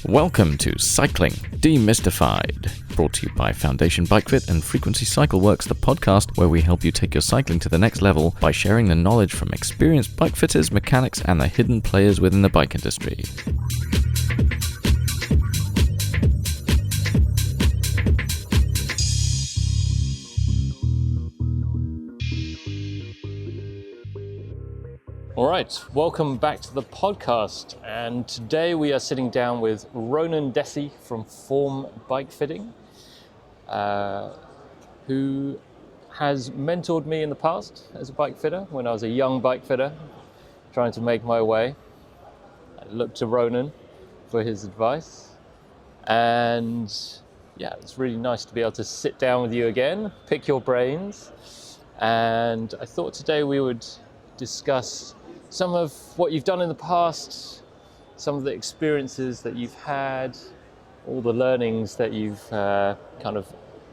Welcome to Cycling Demystified, brought to you by Foundation Bikefit and Frequency Cycle Works, the podcast where we help you take your cycling to the next level by sharing the knowledge from experienced bike fitters, mechanics, and the hidden players within the bike industry. All right, welcome back to the podcast, and today we are sitting down with Ronan Descy from FORM Bikefitting, who has mentored me in the past as a bike fitter when I was a young bike fitter trying to make my way. I looked to Ronan for his advice, and yeah, it's really nice to be able to sit down with you again, pick your brains, and I thought today we would discuss some of what you've done in the past, some of the experiences that you've had, all the learnings that you've kind of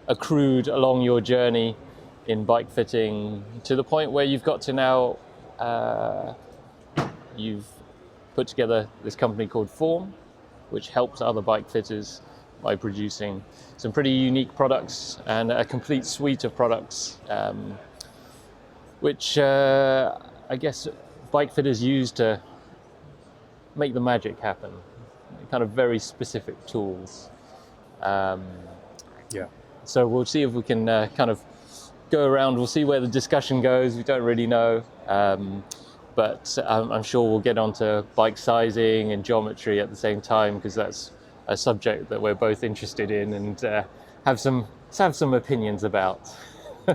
accrued along your journey in bike fitting to the point where you've got to now, you've put together this company called FORM, which helps other bike fitters by producing some pretty unique products and a complete suite of products, which I guess bike fitters use to make the magic happen. Kind of very specific tools. So we'll see if we can kind of go around. We'll see where the discussion goes. We don't really know, but I'm sure we'll get onto bike sizing and geometry at the same time, because that's a subject that we're both interested in and have some opinions about.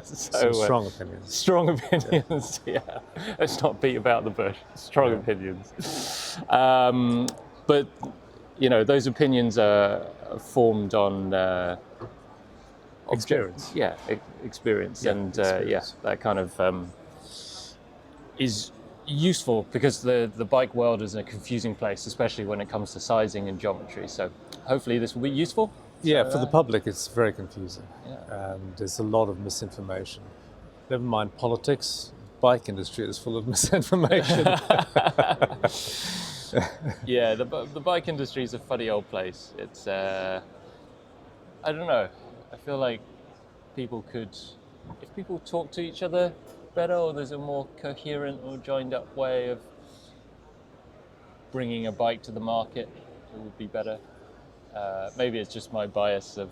Some strong opinions. Strong opinions, yeah. Let's not beat about the bush. Strong opinions. But, you know, those opinions are formed on Experience. Experience. Yeah, and experience. that kind of is useful, because the bike world is a confusing place, especially when it comes to sizing and geometry. So hopefully this will be useful. Yeah, for the public it's very confusing. Yeah. And there's a lot of misinformation. Never mind politics, bike industry is full of misinformation. Yeah, the bike industry is a funny old place. It's, I don't know, I feel like if people talk to each other better, or there's a more coherent or joined up way of bringing a bike to the market, it would be better. Maybe it's just my bias of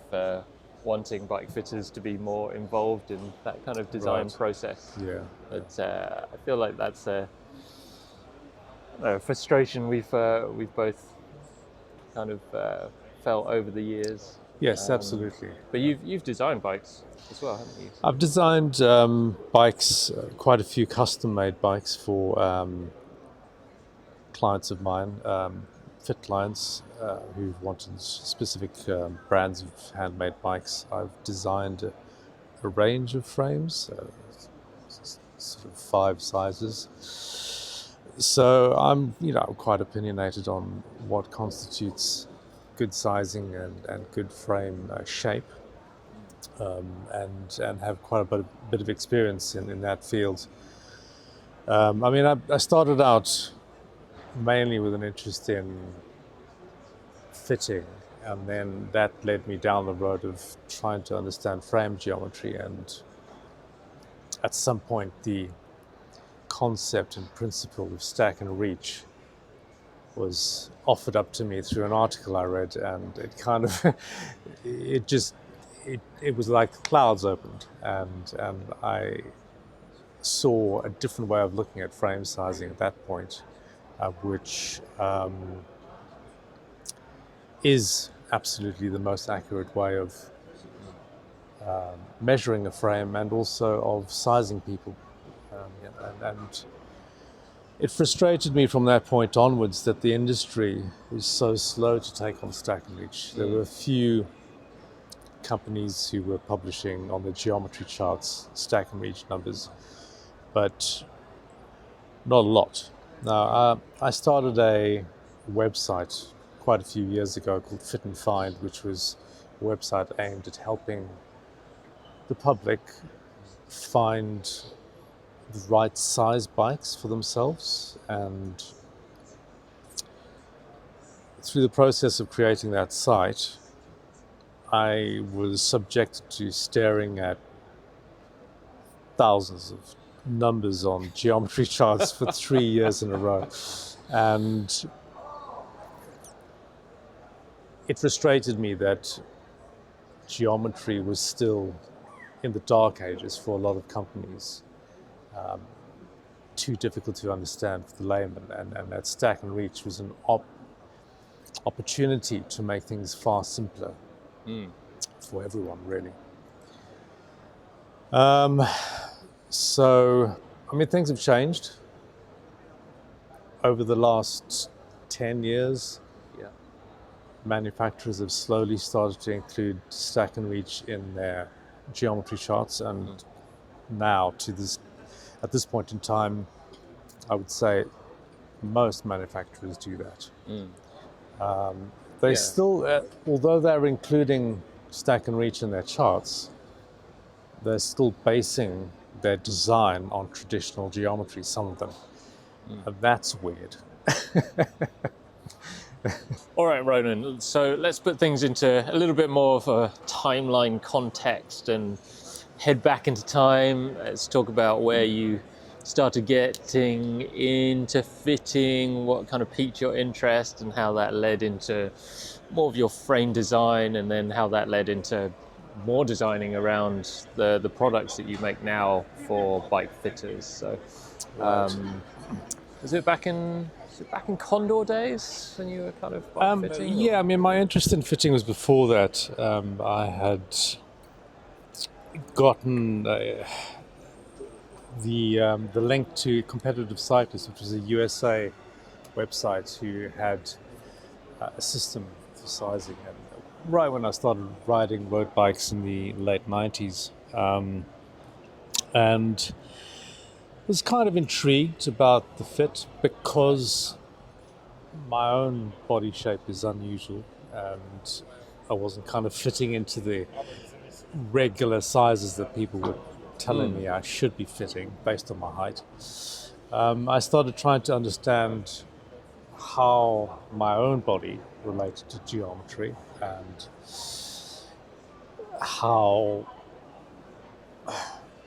wanting bike fitters to be more involved in that kind of design process. Yeah. But I feel like that's a frustration we've both kind of felt over the years. Yes, absolutely. But you've designed bikes as well, haven't you? I've designed bikes, quite a few custom-made bikes for clients of mine, fit clients who've wanted specific brands of handmade bikes. I've designed a range of frames, sort of 5 sizes. So I'm quite opinionated on what constitutes good sizing and good frame shape, and have quite a bit of experience in that field. I started out mainly with an interest in fitting, and then that led me down the road of trying to understand frame geometry, and at some point the concept and principle of stack and reach was offered up to me through an article I read, and it kind of it was like the clouds opened, and I saw a different way of looking at frame sizing at that point, which is absolutely the most accurate way of measuring a frame and also of sizing people. And it frustrated me from that point onwards that the industry is so slow to take on stack and reach. There were a few companies who were publishing on the geometry charts stack and reach numbers, but not a lot. Now, I started a website quite a few years ago called Fit and Find, which was a website aimed at helping the public find the right size bikes for themselves. And through the process of creating that site, I was subjected to staring at thousands of numbers on geometry charts for 3 years in a row. And it frustrated me that geometry was still in the dark ages for a lot of companies, too difficult to understand for the layman, and that stack and reach was an opportunity to make things far simpler for everyone, really. So, I mean, things have changed over the last 10 years. Yeah. Manufacturers have slowly started to include stack and reach in their geometry charts, and now at this point in time, I would say most manufacturers do that. They still, although they're including stack and reach in their charts, they're still basing their design on traditional geometry, some of them. And that's weird. All right, Ronan, so let's put things into a little bit more of a timeline context and head back into time. Let's talk about where you started getting into fitting, what kind of piqued your interest, and how that led into more of your frame design, and then how that led into more designing around the products that you make now for bike fitters. So was it back in Condor days when you were kind of bike fitting? Yeah, I mean, my interest in fitting was before that. I had gotten the link to Competitive Cyclist, which was a USA website who had a system for sizing. And right when I started riding road bikes in the late 90s, and was kind of intrigued about the fit because my own body shape is unusual and I wasn't kind of fitting into the regular sizes that people were telling me I should be fitting based on my height. I started trying to understand how my own body related to geometry and how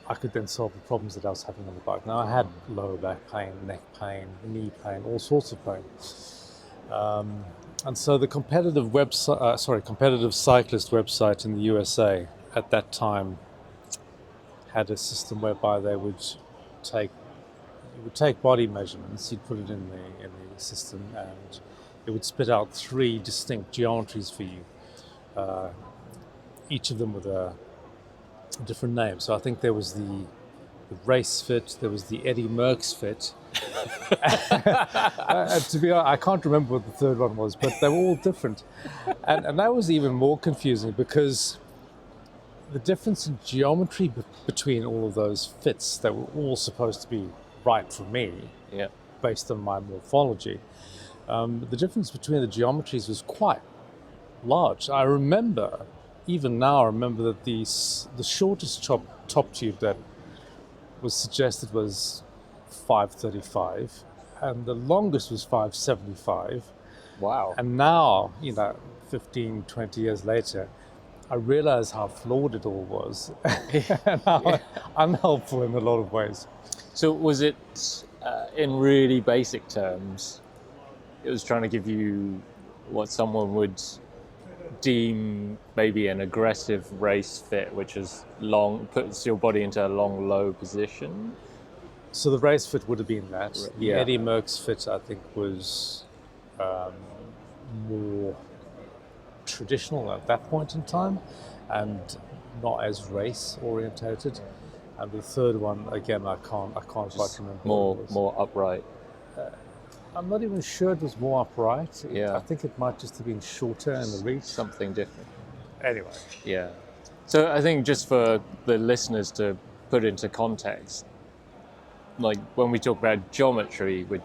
I could then solve the problems that I was having on the bike. Now, I had lower back pain, neck pain, knee pain, all sorts of pain. And so the competitive cyclist website in the USA at that time had a system whereby they would take body measurements, you'd put it in the system, and it would spit out 3 distinct geometries for you, each of them with a different name. So I think there was the race fit, there was the Eddie Merckx fit. To be honest, I can't remember what the third one was, but they were all different. And that was even more confusing because the difference in geometry between all of those fits, they were all supposed to be right for me, based on my morphology. The difference between the geometries was quite large. I remember, even now, I remember that the shortest top tube that was suggested was 535, and the longest was 575. Wow. And now, 15, 20 years later, I realize how flawed it all was and how unhelpful in a lot of ways. So was it, in really basic terms, it was trying to give you what someone would deem maybe an aggressive race fit, which is long, puts your body into a long, low position? So the race fit would have been that. The Eddie Merckx fit, I think, was more traditional at that point in time and not as race orientated. And the third one, again, I can't quite remember. More upright. I'm not even sure it was more upright. Yeah. I think it might just have been shorter in the reach. Something different. Anyway. Yeah. So I think just for the listeners to put into context, like when we talk about geometry, we're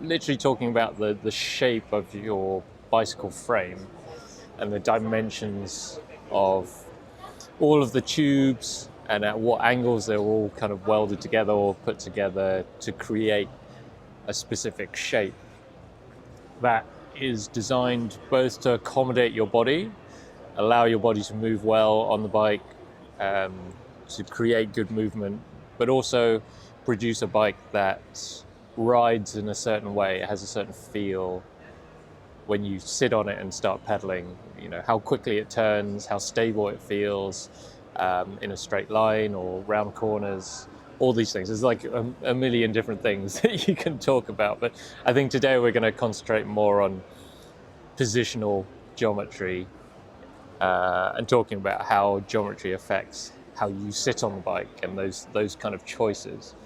literally talking about the shape of your bicycle frame and the dimensions of all of the tubes and at what angles they're all kind of welded together or put together to create a specific shape that is designed both to accommodate your body, allow your body to move well on the bike, to create good movement, but also produce a bike that rides in a certain way. It has a certain feel when you sit on it and start pedaling. You know, how quickly it turns, how stable it feels in a straight line or round corners. All these things. There's like a million different things that you can talk about. But I think today we're going to concentrate more on positional geometry and talking about how geometry affects how you sit on the bike and those kind of choices.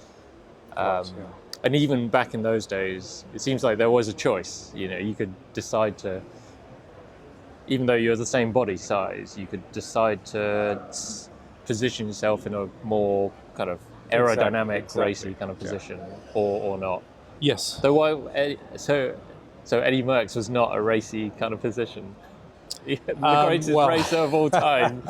And even back in those days, it seems like there was a choice. You know, you could decide to, even though you're the same body size, you could decide to position yourself in a more kind of aerodynamic, racy kind of position, or not. Yes. So Eddie Merckx was not a racy kind of position. The greatest racer of all time.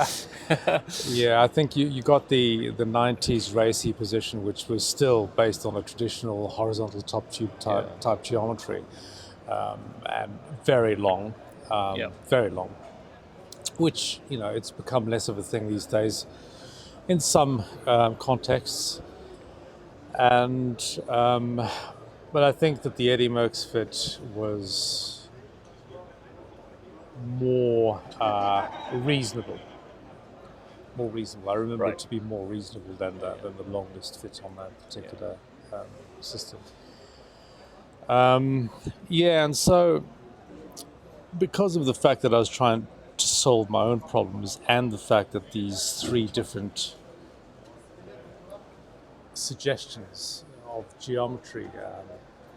Yeah, I think you got the 90s racy position, which was still based on a traditional horizontal top tube type geometry, and very long, very long. Which, you know, it's become less of a thing these days in some contexts. And but I think that the Eddie Merckx fit was more reasonable. I remember it to be more reasonable than the longest fit on that particular system. And so because of the fact that I was trying to solve my own problems and the fact that these three different suggestions of geometry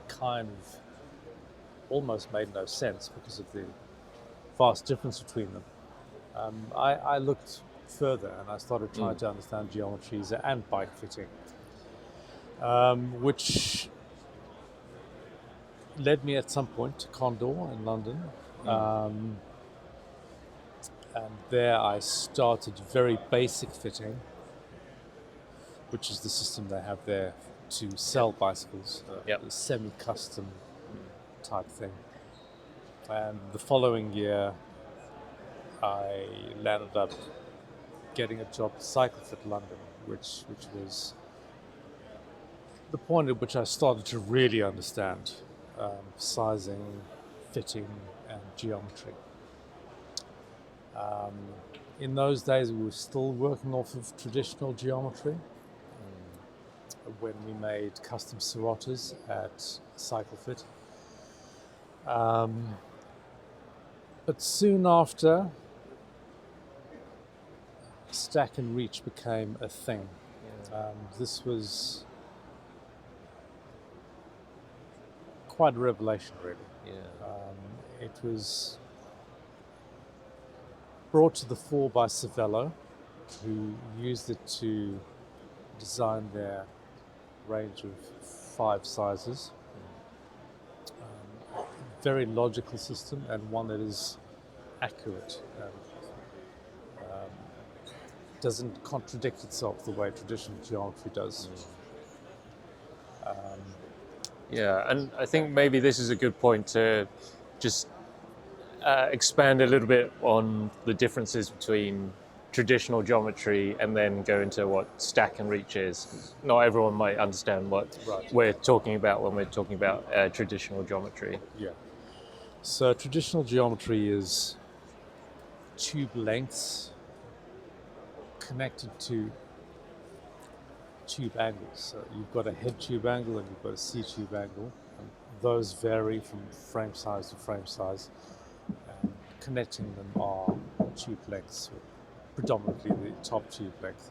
kind of almost made no sense because of the vast difference between them, I looked further and I started trying to understand geometries and bike fitting, which led me at some point to Condor in London. And there I started very basic fitting, which is the system they have there to sell bicycles, a semi-custom type thing. And the following year, I landed up getting a job at Cycle Fit London, which was the point at which I started to really understand sizing, fitting, and geometry. In those days, we were still working off of traditional geometry when we made custom serratas at Cycle Fit. But soon after, stack and reach became a thing. This was quite a revelation, really. It was brought to the fore by Cervelo, who used it to design their range of 5 sizes. Very logical system and one that is accurate and doesn't contradict itself the way traditional geometry does. And I think maybe this is a good point to just expand a little bit on the differences between traditional geometry and then go into what stack and reach is. Not everyone might understand what we're talking about when we're talking about traditional geometry. So traditional geometry is tube lengths connected to tube angles. So you've got a head tube angle and you've got a C tube angle. And those vary from frame size to frame size. And connecting them are tube lengths, predominantly the top tube length.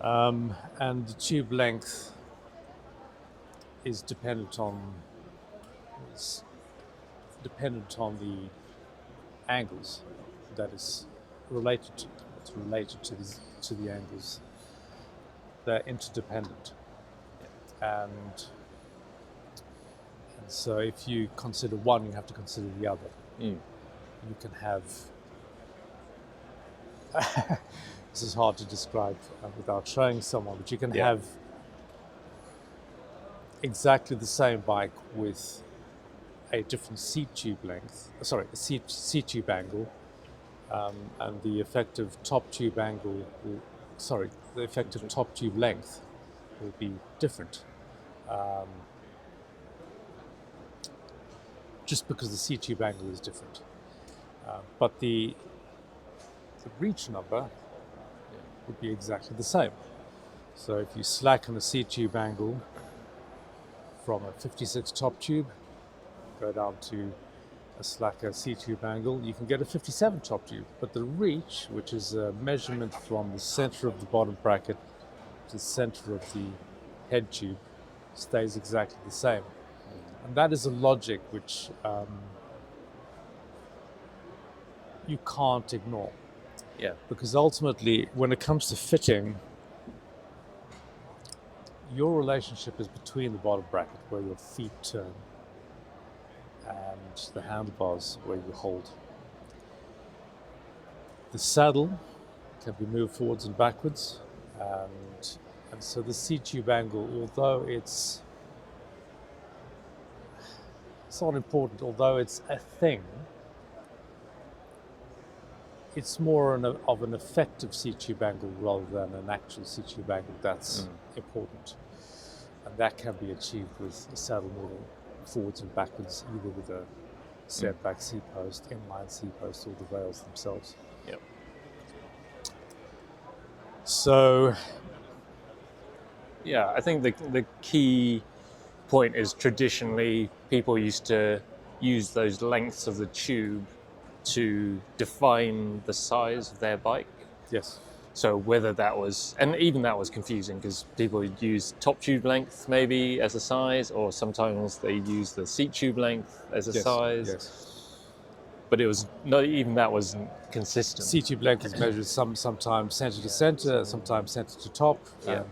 And the tube length is dependent on the angles that is related to. It's related to the angles. They're interdependent, and so if you consider one, you have to consider the other. You can have. This is hard to describe without showing someone, but you can have exactly the same bike with a different seat tube length, seat tube angle, and the effective top tube angle, the effective top tube length will be different. Just because the seat tube angle is different. But the reach number would be exactly the same. So if you slacken the seat tube angle from a 56 top tube, go down to a slacker seat tube angle, you can get a 57 top tube. But the reach, which is a measurement from the center of the bottom bracket to the center of the head tube, stays exactly the same. And that is a logic which you can't ignore. Yeah. Because ultimately, when it comes to fitting, your relationship is between the bottom bracket, where your feet turn, and the handlebars, where you hold. The saddle can be moved forwards and backwards, and so the seat tube angle, although it's not important, although it's a thing, it's more of an effective seat tube angle rather than an actual seat tube angle that's important. And that can be achieved with a saddle moving forwards and backwards, either with a set back seat post, inline seat post, or the rails themselves. Yep. So, yeah, I think the key point is traditionally people used to use those lengths of the tube to define the size of their bike. yes. So whether that was, and even that was confusing because people would use top tube length maybe as a size, or sometimes they use the seat tube length as a size. Yes. But it was not even that wasn't consistent. Seat tube length is measured sometimes center to center, sometimes center to top. Yeah.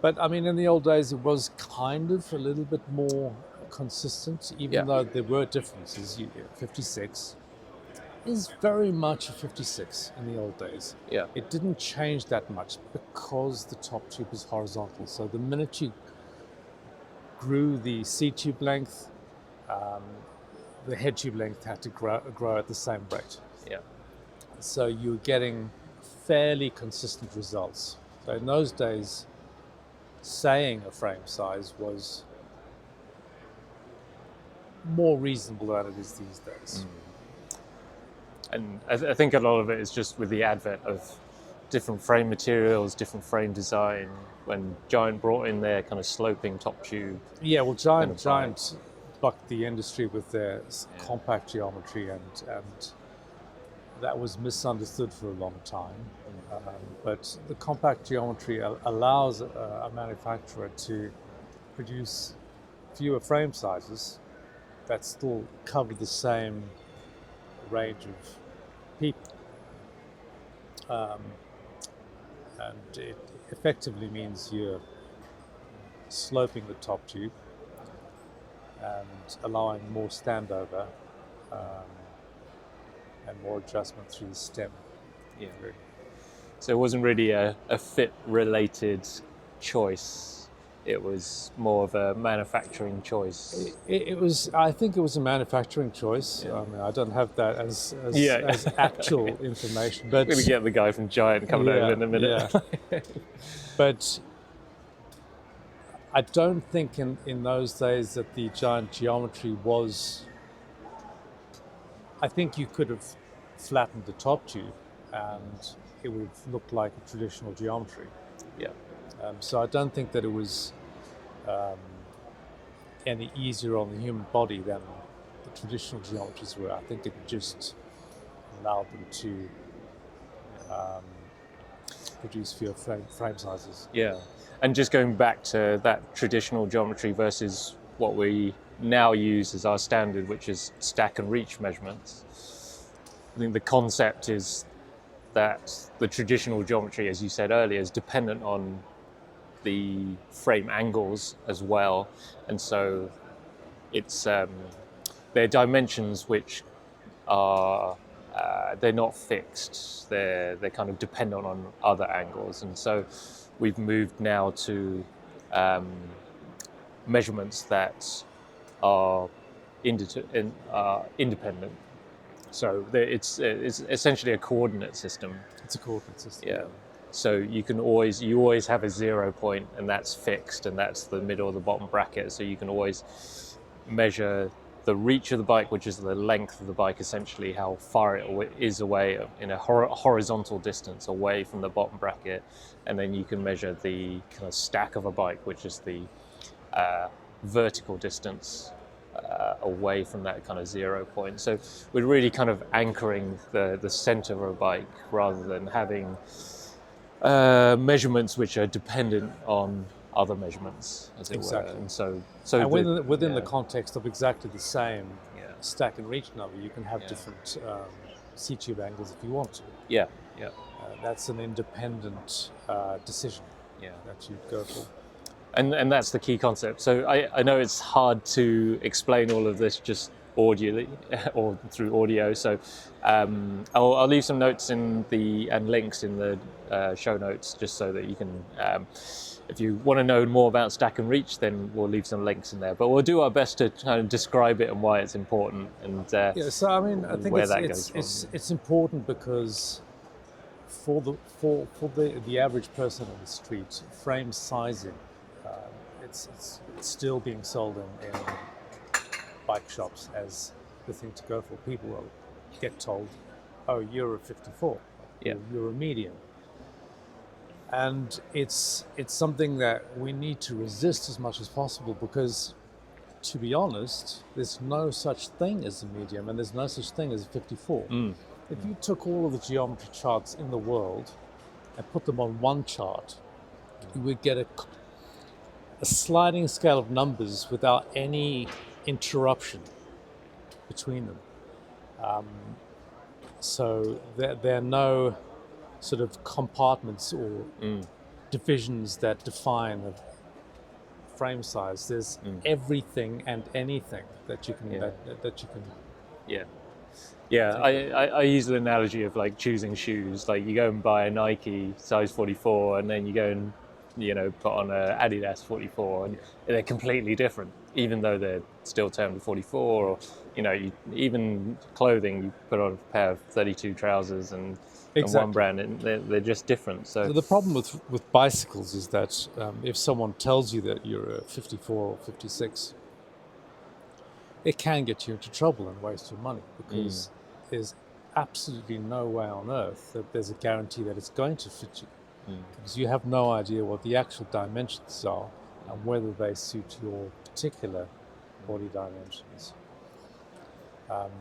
But I mean, in the old days, it was kind of a little bit more consistent, even though there were differences. 56 is very much a 56 in the old days. Yeah. It didn't change that much because the top tube is horizontal. So the minute you grew the seat tube length, the head tube length had to grow at the same rate. Yeah. So you're getting fairly consistent results. So in those days, saying a frame size was more reasonable than it is these days. And I think a lot of it is just with the advent of different frame materials, different frame design, when Giant brought in their kind of sloping top tube. Yeah, well, Giant bucked the industry with their compact geometry, and that was misunderstood for a long time. But the compact geometry allows a manufacturer to produce fewer frame sizes that still cover the same range of people. And it effectively means you're sloping the top tube and allowing more standover and more adjustment through the stem. Yeah. So it wasn't really a fit-related choice. It was more of a manufacturing choice. It was. I think it was a manufacturing choice. Yeah. I mean, I don't have that as actual information. But We're going to get the guy from Giant coming over in a minute. Yeah. But I don't think in those days that the Giant geometry was. I think you could have flattened the top tube and it would have looked like a traditional geometry. Yeah. So I don't think that it was any easier on the human body than the traditional geometries were. I think it just allowed them to produce fewer frame sizes. Yeah. And just going back to that traditional geometry versus what we now use as our standard, which is stack and reach measurements. I think the concept is that the traditional geometry, as you said earlier, is dependent on the frame angles as well, and so it's they're dimensions which are they're not fixed. They're kind of dependent on other angles, and so we've moved now to measurements that are independent. So it's essentially a coordinate system. It's a coordinate system. Yeah. So you always have a 0 point, and that's fixed, and that's the middle or the bottom bracket. So you can always measure the reach of the bike, which is the length of the bike, essentially how far it is away in a horizontal distance away from the bottom bracket, and then you can measure the kind of stack of a bike, which is the vertical distance away from that kind of 0 point. So we're really kind of anchoring the center of a bike rather than having measurements which are dependent on other measurements, as it were. And so and within the context of exactly the same Yeah. stack and reach number, you can have different C-tube angles if you want to. Yeah. That's an independent decision that you go for. And that's the key concept. So I know it's hard to explain all of this just audially or through audio. So I'll leave some notes and links in the show notes, just so that you can, if you want to know more about stack and reach, then we'll leave some links in there. But we'll do our best to kind of describe it and why it's important. And so I mean, I think where that goes from. it's important because for the average person on the street, frame sizing, it's still being sold in bike shops as the thing to go for. People will get told, "Oh, you're a 54. You're a medium," and it's something that we need to resist as much as possible, because, to be honest, there's no such thing as a medium, and there's no such thing as a 54. If you took all of the geometry charts in the world and put them on one chart, you would get a sliding scale of numbers without any interruption between them. So there are no sort of compartments or divisions that define a frame size. There's everything and anything that you can that you can. I use the analogy of like choosing shoes. Like you go and buy a Nike size 44, and then you go and put on a Adidas 44, and they're completely different, even though they're still termed 44. Or even clothing, you put on a pair of 32 trousers and one brand, and they're just different. So the problem with bicycles is that if someone tells you that you're a 54 or 56, it can get you into trouble and waste your money, because there's absolutely no way on earth that there's a guarantee that it's going to fit you, because you have no idea what the actual dimensions are and whether they suit your particular body dimensions.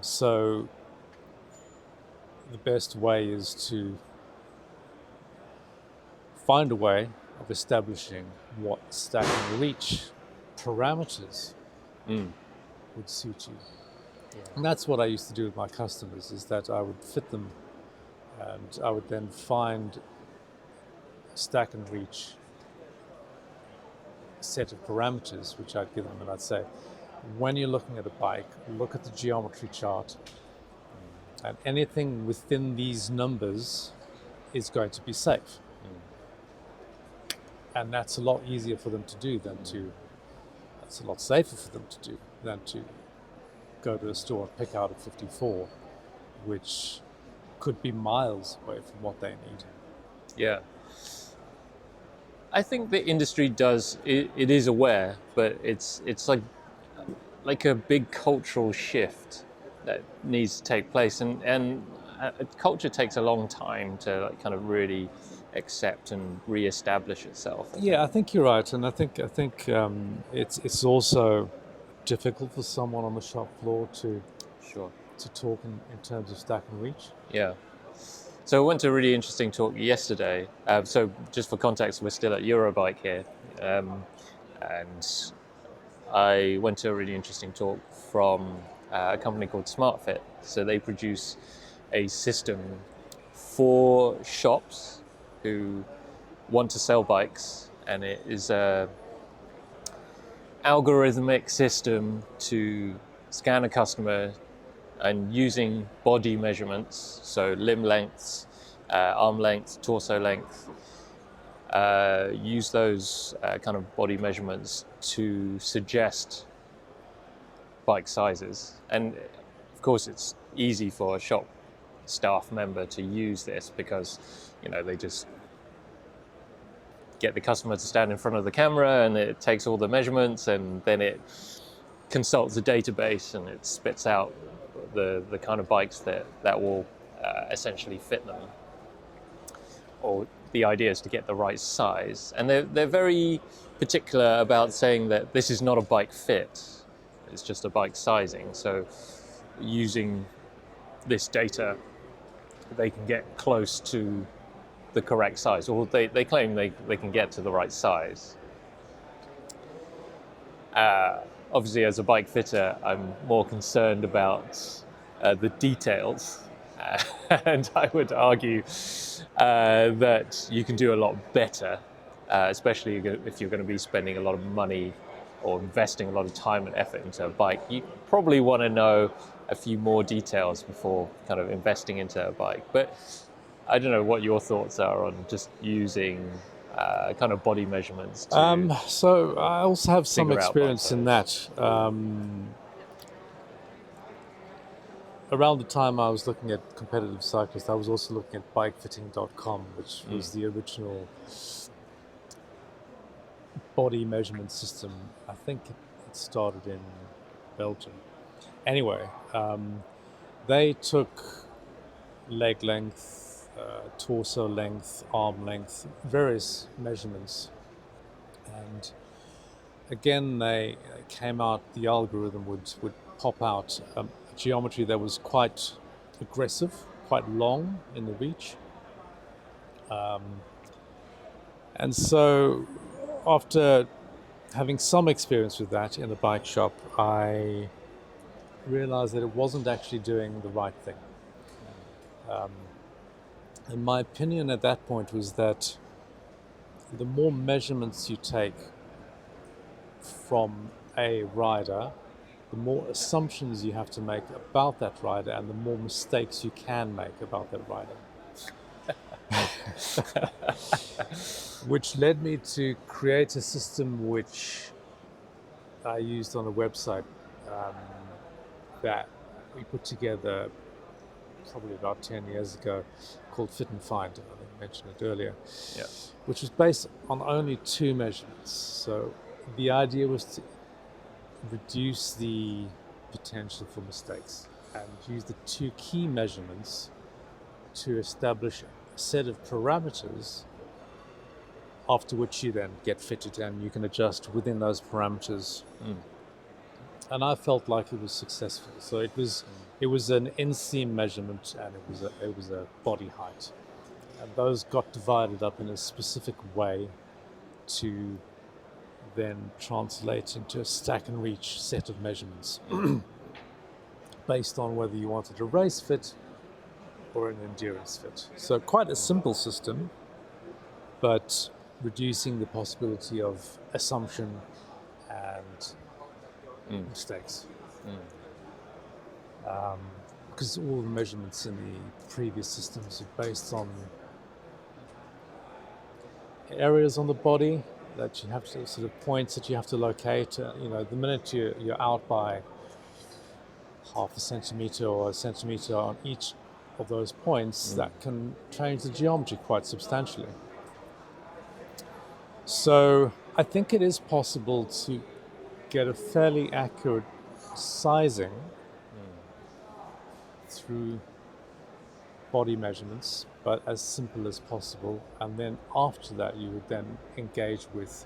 So the best way is to find a way of establishing what stack and reach parameters would suit you. And that's what I used to do with my customers, is that I would fit them, and I would then find a stack and reach set of parameters which I'd give them, and I'd say, when you're looking at a bike, look at the geometry chart, and anything within these numbers is going to be safe. And that's a lot easier for them to do that's a lot safer for them to do than to go to a store and pick out a 54, which could be miles away from what they need. Yeah. I think the industry it is aware, but it's like a big cultural shift that needs to take place, and culture takes a long time to kind of really accept and re-establish itself. Yeah, I think you're right, and I think it's also difficult for someone on the shop floor to talk in terms of stack and reach. Yeah. So I went to a really interesting talk yesterday. So just for context, we're still at Eurobike here, and I went to a really interesting talk from a company called SmartFit. So they produce a system for shops who want to sell bikes, and it is a algorithmic system to scan a customer, and using body measurements, so limb lengths, arm length, torso length, use those kind of body measurements to suggest bike sizes. And of course, it's easy for a shop staff member to use this because, they just get the customer to stand in front of the camera and it takes all the measurements, and then it consults the database and it spits out the kind of bikes that will essentially fit them. Or the idea is to get the right size. And they're very particular about saying that this is not a bike fit, it's just a bike sizing. So using this data, they can get close to the correct size, or they claim they can get to the right size. Obviously, as a bike fitter, I'm more concerned about the details, and I would argue that you can do a lot better, especially if you're going to be spending a lot of money or investing a lot of time and effort into a bike. You probably want to know a few more details before kind of investing into a bike. But I don't know what your thoughts are on just using kind of body measurements. So I also have some figure out experience in that. Around the time I was looking at competitive cyclists, I was also looking at bikefitting.com, which was the original body measurement system. I think it started in Belgium. Anyway, they took leg length, torso length, arm length, various measurements. And again, they came out, the algorithm would pop out a geometry that was quite aggressive, quite long in the reach. And so after having some experience with that in the bike shop, I realized that it wasn't actually doing the right thing. And my opinion at that point was that the more measurements you take from a rider, the more assumptions you have to make about that rider and the more mistakes you can make about that rider. Which led me to create a system which I used on a website that we put together probably about 10 years ago, called Fit and Find. I think I mentioned it earlier. Yeah. Which was based on only 2 measurements. So the idea was to reduce the potential for mistakes and use the 2 key measurements to establish a set of parameters after which you then get fitted and you can adjust within those parameters. And I felt like it was successful. So it was an inseam measurement and it was a body height. And those got divided up in a specific way to then translate into a stack and reach set of measurements based on whether you wanted a race fit or an endurance fit. So quite a simple system, but reducing the possibility of assumption and mistakes. Because all the measurements in the previous systems are based on areas on the body that you have to, sort of points that you have to locate. The minute you're out by half a centimeter or a centimeter on each of those points, that can change the geometry quite substantially. So I think it is possible to get a fairly accurate sizing through body measurements, but as simple as possible. And then after that, you would then engage with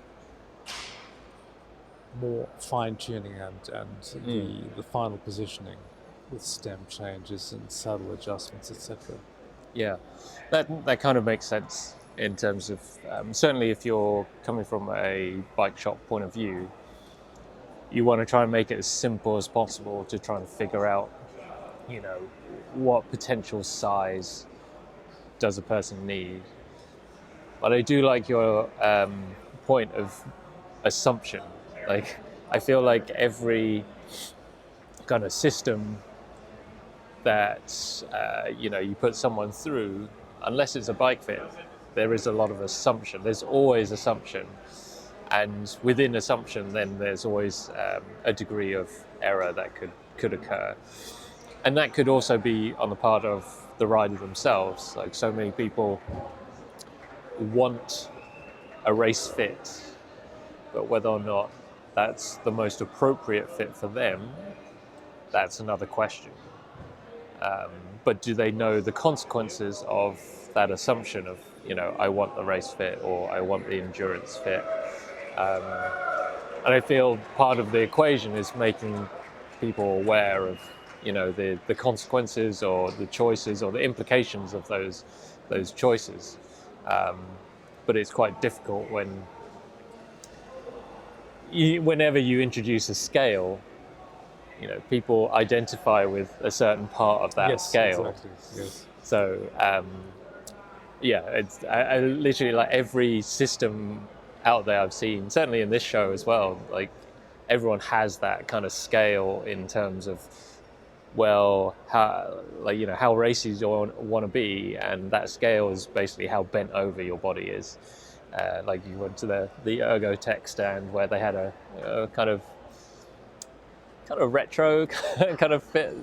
more fine-tuning and the final positioning with stem changes and saddle adjustments, etc. Yeah, that kind of makes sense in terms of certainly if you're coming from a bike shop point of view, you want to try and make it as simple as possible to try and figure out, what potential size does a person need. But I do like your point of assumption. Like, I feel like every kind of system that you put someone through, unless it's a bike fit, there is a lot of assumption. There's always assumption. And within assumption, then there's always a degree of error that could occur. And that could also be on the part of the rider themselves. Like, so many people want a race fit, but whether or not that's the most appropriate fit for them, that's another question. But do they know the consequences of that assumption of, I want the race fit or I want the endurance fit? And I feel part of the equation is making people aware of, the consequences or the choices or the implications of those choices. But it's quite difficult whenever you introduce a scale, people identify with a certain part of that scale. Exactly. Yes. So it's I literally, like, every system out there I've seen, certainly in this show as well, like, everyone has that kind of scale in terms of, well, how racy you want to be, and that scale is basically how bent over your body is. Like, you went to the Ergo-Tech stand where they had a kind of retro kind of fit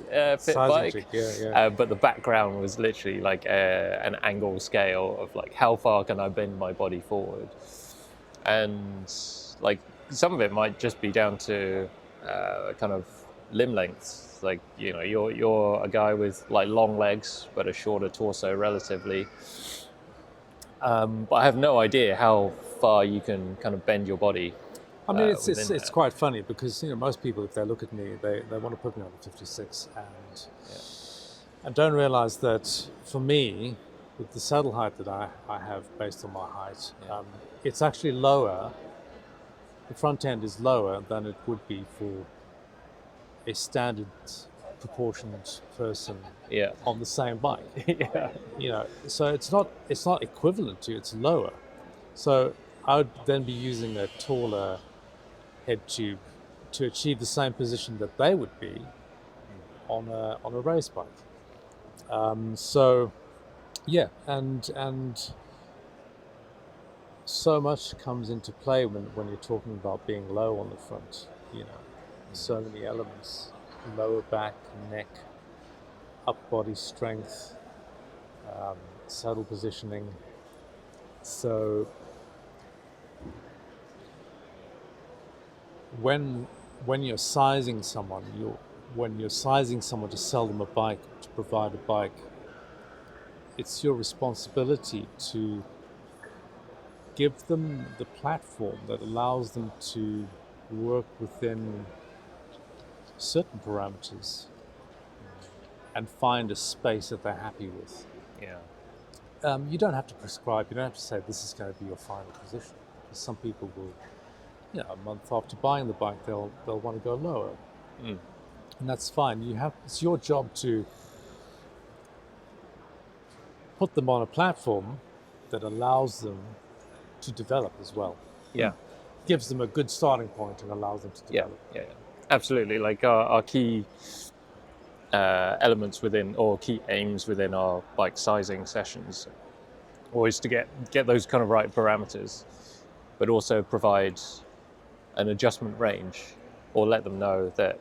bike, Trick, yeah. but the background was literally like an angle scale of, like, how far can I bend my body forward, and, like, some of it might just be down to kind of limb lengths. Like, you're a guy with, like, long legs but a shorter torso relatively, but I have no idea how far you can kind of bend your body. I mean, it's quite funny because most people, if they look at me, they want to put me on a 56 and don't realize that for me, with the saddle height that I have based on my height, it's actually lower. The front end is lower than it would be for a standard proportioned person on the same bike. So it's not equivalent to, it's lower. So I would then be using a taller head tube to achieve the same position that they would be on a race bike. And so much comes into play when you're talking about being low on the front. So many elements: lower back, neck, up body strength, saddle positioning. So when you're sizing someone, to sell them a bike, to provide a bike, it's your responsibility to give them the platform that allows them to work within certain parameters and find a space that they're happy with. You don't have to prescribe, you don't have to say this is going to be your final position. Because some people will, a month after buying the bike, they'll want to go lower. And that's fine. It's your job to put them on a platform that allows them to develop as well. Gives them a good starting point and allows them to develop. Absolutely. Like, our key elements within, or key aims within our bike sizing sessions, always to get those kind of right parameters, but also provide an adjustment range, or let them know that,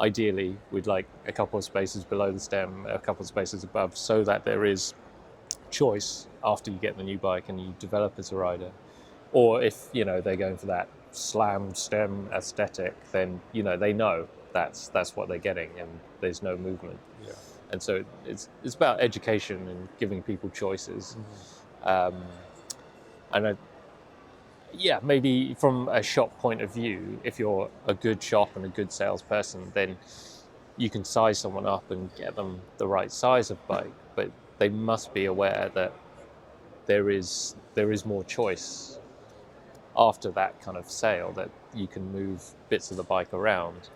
ideally we'd like a couple of spaces below the stem, a couple of spaces above, so that there is choice after you get the new bike and you develop as a rider. Or if, they're going for that slammed stem aesthetic, then, they know that's what they're getting and there's no movement. And so it's about education and giving people choices. And maybe from a shop point of view, if you're a good shop and a good salesperson, then you can size someone up and get them the right size of bike, but they must be aware that there is more choice after that kind of sale, that you can move bits of the bike around.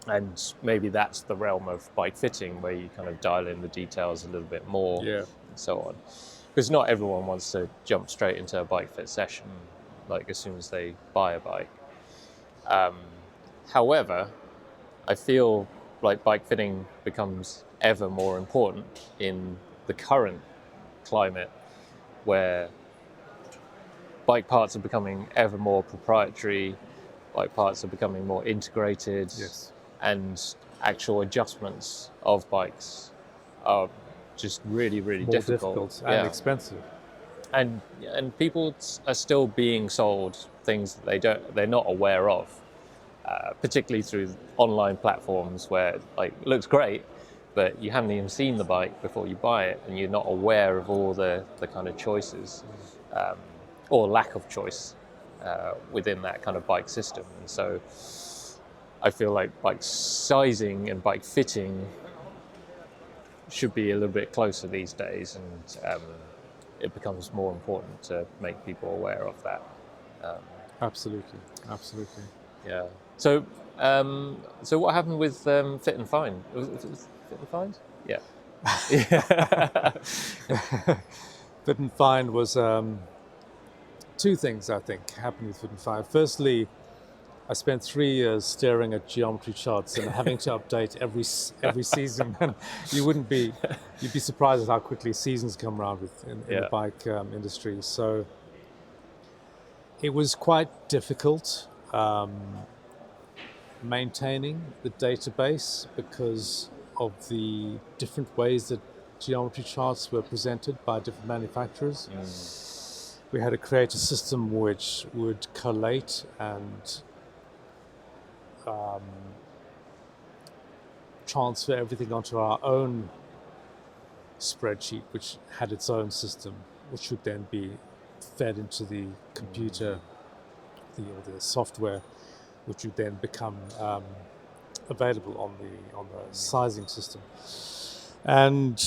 And maybe that's the realm of bike fitting, where you kind of dial in the details a little bit more, and so on. Because not everyone wants to jump straight into a bike fit session, like as soon as they buy a bike. However, I feel like bike fitting becomes ever more important in the current climate, where bike parts are becoming ever more proprietary, bike parts are becoming more integrated, Yes. and actual adjustments of bikes are just really, really More difficult. difficult and expensive. And people are still being sold things that they're not aware of, particularly through online platforms where like it looks great, but you haven't even seen the bike before you buy it, and you're not aware of all the kind of choices or lack of choice within that kind of bike system. And so I feel like bike sizing and bike fitting should be a little bit closer these days, and it becomes more important to make people aware of that. Absolutely. Yeah. So, so what happened with Fit and Fine? Was it Fit and Fine? Yeah. Yeah. Fit and Find was two things I think happened with Fit and Find. Firstly, I spent 3 years staring at geometry charts and having to update every season. And you'd be surprised at how quickly seasons come around in the bike industry. So it was quite difficult maintaining the database because of the different ways that geometry charts were presented by different manufacturers. We had to create a system which would collate and transfer everything onto our own spreadsheet, which had its own system, which would then be fed into the computer, the software, which would then become available on the sizing system. And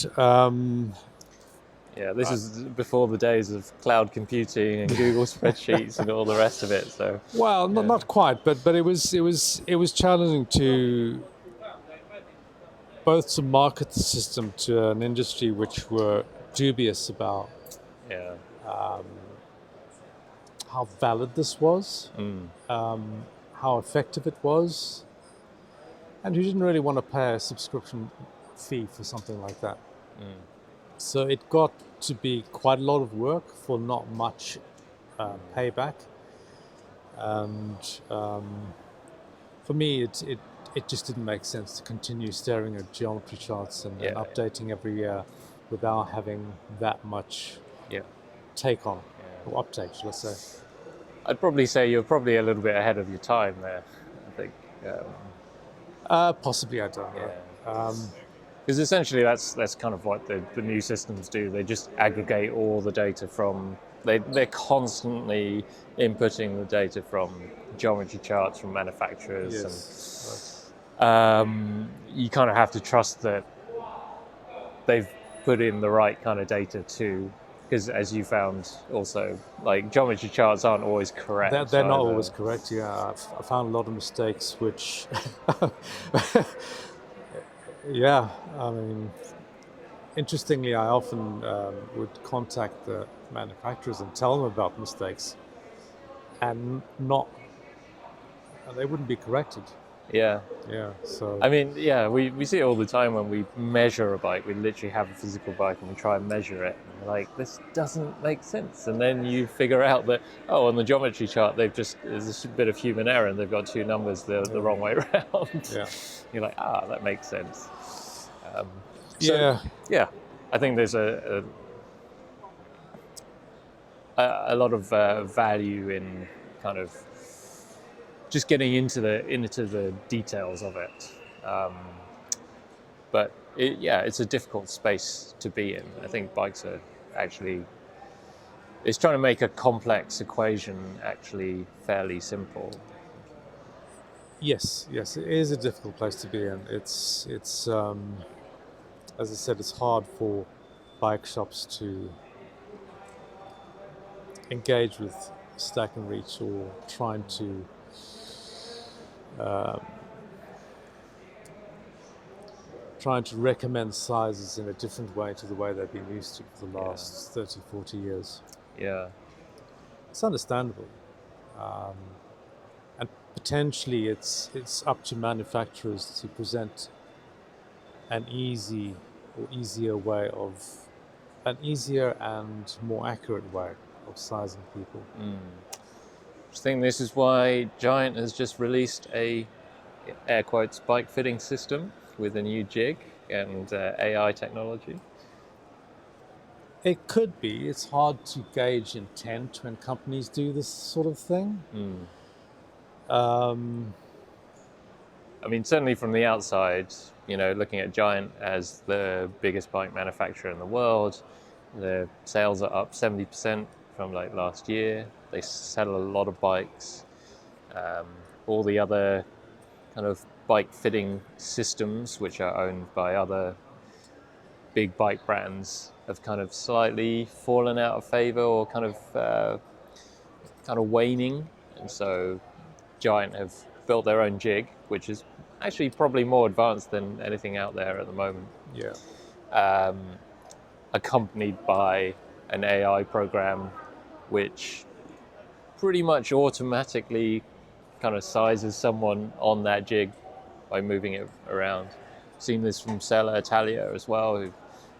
yeah, this is before the days of cloud computing and Google spreadsheets and all the rest of it. So well, not quite, but it was challenging to both to market the system to an industry which were dubious about how valid this was, how effective it was, and who didn't really want to pay a subscription fee for something like that. So it got to be quite a lot of work for not much payback, and for me it just didn't make sense to continue staring at geometry charts and updating every year without having that much take on or uptake, let's say. I'd probably say you're probably a little bit ahead of your time there, I think. Possibly, I don't know. Because essentially that's kind of what the new systems do. They just aggregate all the data from, they're constantly inputting the data from geometry charts from manufacturers. Yes. And you kind of have to trust that they've put in the right kind of data too. Because as you found also, like geometry charts aren't always correct. They're not always correct, yeah. I found a lot of mistakes which, yeah, I mean, interestingly, I often would contact the manufacturers and tell them about mistakes and they wouldn't be corrected. Yeah. So I mean, we see it all the time when we measure a bike. We literally have a physical bike and we try and measure it. And we're like, this doesn't make sense. And then you figure out that, on the geometry chart, there's a bit of human error and they've got two numbers the wrong way around. Yeah. You're like, that makes sense. I think there's a lot of value in kind of just getting into the details of it, but it's a difficult space to be in. I think bikes are actually, it's trying to make a complex equation actually fairly simple. Yes, it is a difficult place to be in. It's as I said, it's hard for bike shops to engage with Stack and Reach or trying to recommend sizes in a different way to the way they've been used to for the last 30, 40 years. Yeah. It's understandable. And potentially it's up to manufacturers to present an easier and more accurate way sizing people. I think this is why Giant has just released a, air quotes, bike fitting system with a new jig and AI technology. It could be. It's hard to gauge intent when companies do this sort of thing. I mean, certainly from the outside, looking at Giant as the biggest bike manufacturer in the world, their sales are up 70% from like last year. They sell a lot of bikes. All the other kind of bike fitting systems, which are owned by other big bike brands, have kind of slightly fallen out of favor or kind of waning. And so Giant have built their own jig, which is actually probably more advanced than anything out there at the moment. Yeah. Accompanied by an AI program, which pretty much automatically kind of sizes someone on that jig by moving it around. Seen this from Sella Italia as well, who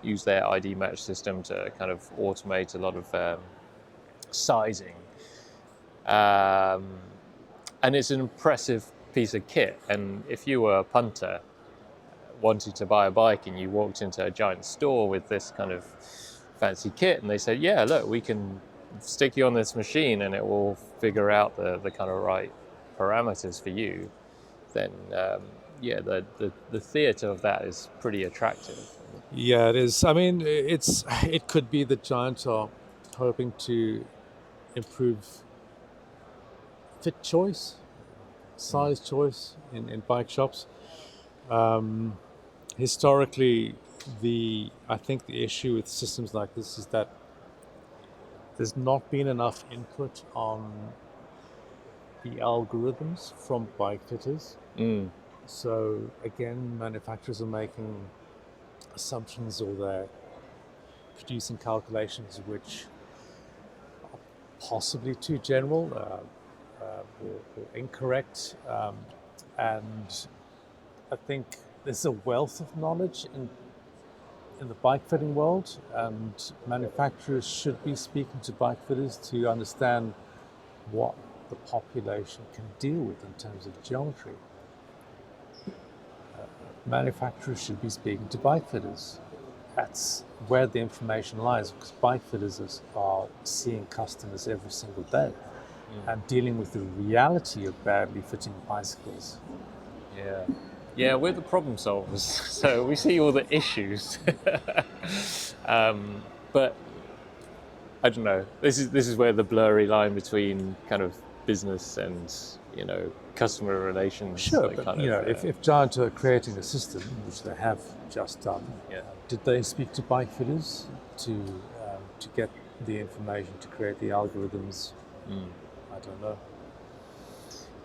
use their ID match system to kind of automate a lot of sizing. And it's an impressive piece of kit. And if you were a punter wanting to buy a bike and you walked into a Giant store with this kind of fancy kit and they said, yeah, look, we can stick you on this machine and it will figure out the kind of right parameters for you, then the theatre of that is pretty attractive. Yeah, it is. I mean, it could be that Giant are hoping to improve fit choice, size choice in bike shops. Historically, I think the issue with systems like this is that there's not been enough input on the algorithms from bike fitters. So again, manufacturers are making assumptions, or they're producing calculations which are possibly too general or incorrect. And I think there's a wealth of knowledge in the bike fitting world, and manufacturers should be speaking to bike fitters to understand what the population can deal with in terms of geometry. Manufacturers should be speaking to bike fitters. That's where the information lies, because bike fitters are seeing customers every single day and dealing with the reality of badly fitting bicycles. Yeah, we're the problem solvers, so we see all the issues. But I don't know. This is where the blurry line between kind of business and customer relations. Sure, but if Giant are creating a system, which they have just done, did they speak to bike fitters to get the information to create the algorithms? I don't know.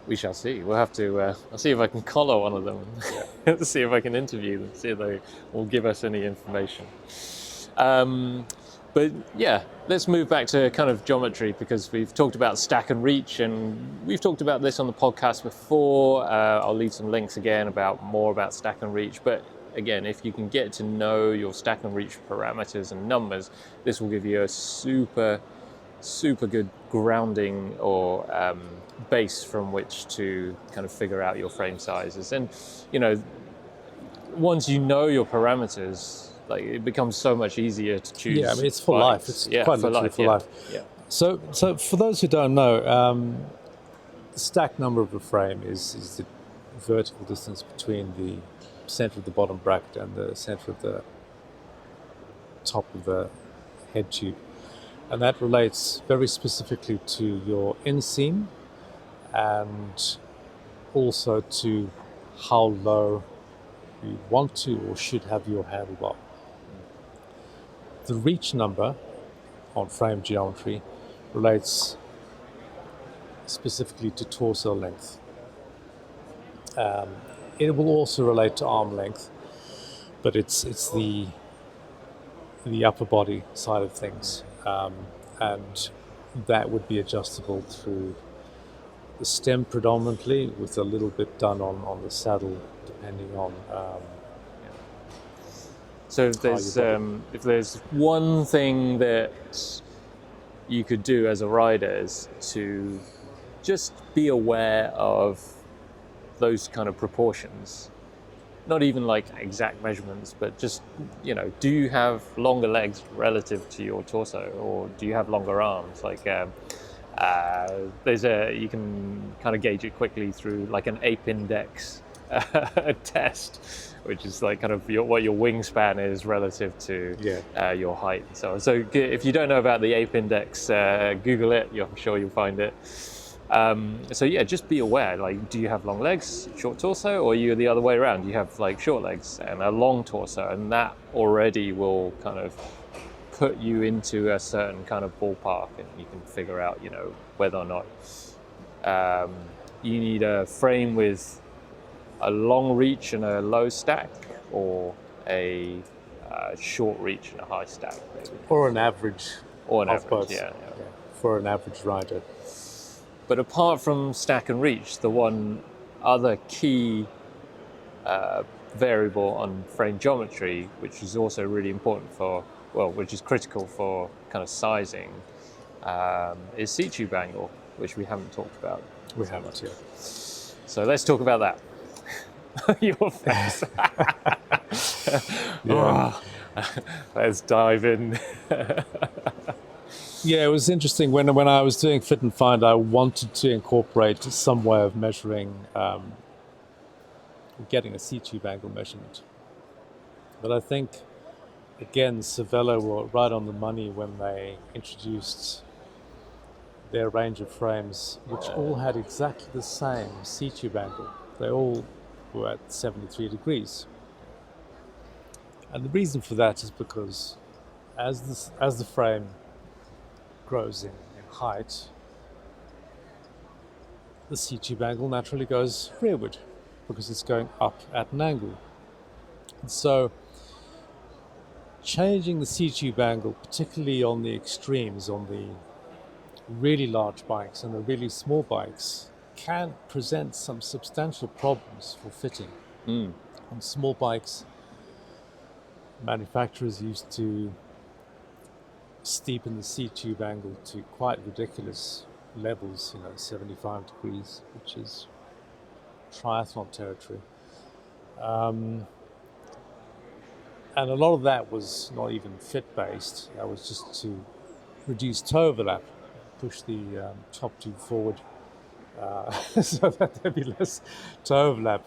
We shall see. We'll have to. I'll see if I can collar one of them. To see if I can interview them. See if they will give us any information. But yeah, let's move back to kind of geometry, because we've talked about stack and reach, and we've talked about this on the podcast before. I'll leave some links again about more about stack and reach. But again, if you can get to know your stack and reach parameters and numbers, this will give you a super good grounding or base from which to kind of figure out your frame sizes. And once you know your parameters, like, it becomes so much easier to choose. Yeah, I mean, it's for life. It's quite literally for life. Yeah. So for those who don't know, the stack number of a frame is the vertical distance between the center of the bottom bracket and the center of the top of the head tube. And that relates very specifically to your inseam and also to how low you want to or should have your handlebar. The reach number on frame geometry relates specifically to torso length. It will also relate to arm length, but it's the upper body side of things. And that would be adjustable through the stem predominantly, with a little bit done on the saddle, depending on. So if there's one thing that you could do as a rider is to just be aware of those kind of proportions. Not even like exact measurements, but just, do you have longer legs relative to your torso, or do you have longer arms? Like you can kind of gauge it quickly through like an ape index test, which is like kind of what your wingspan is relative to your height and so on. So if you don't know about the ape index, Google it. I'm sure you'll find it. Just be aware, like, do you have long legs, short torso, or are you the other way around? You have like short legs and a long torso, and that already will kind of put you into a certain kind of ballpark, and you can figure out, whether or not you need a frame with a long reach and a low stack, or a short reach and a high stack, maybe. Or an average. Or an of average, both. yeah. For an average rider. But apart from stack and reach, the one other key variable on frame geometry, which is also really important which is critical for kind of sizing, is seat tube angle, which we haven't talked about. We haven't yet. So let's talk about that. Your face. Let's dive in. Yeah, it was interesting. When I was doing Fit and Find, I wanted to incorporate some way of measuring, getting a seat tube angle measurement. But I think, again, Cervelo were right on the money when they introduced their range of frames, which all had exactly the same seat tube angle. They all were at 73 degrees. And the reason for that is because as the frame grows in height, the seat tube angle naturally goes rearward because it's going up at an angle. And so changing the seat tube angle, particularly on the extremes, on the really large bikes and the really small bikes, can present some substantial problems for fitting. On small bikes, manufacturers used to steepen the seat tube angle to quite ridiculous levels, 75 degrees, which is triathlon territory. And a lot of that was not even fit-based. That was just to reduce toe overlap, push the top tube forward so that there'd be less toe overlap.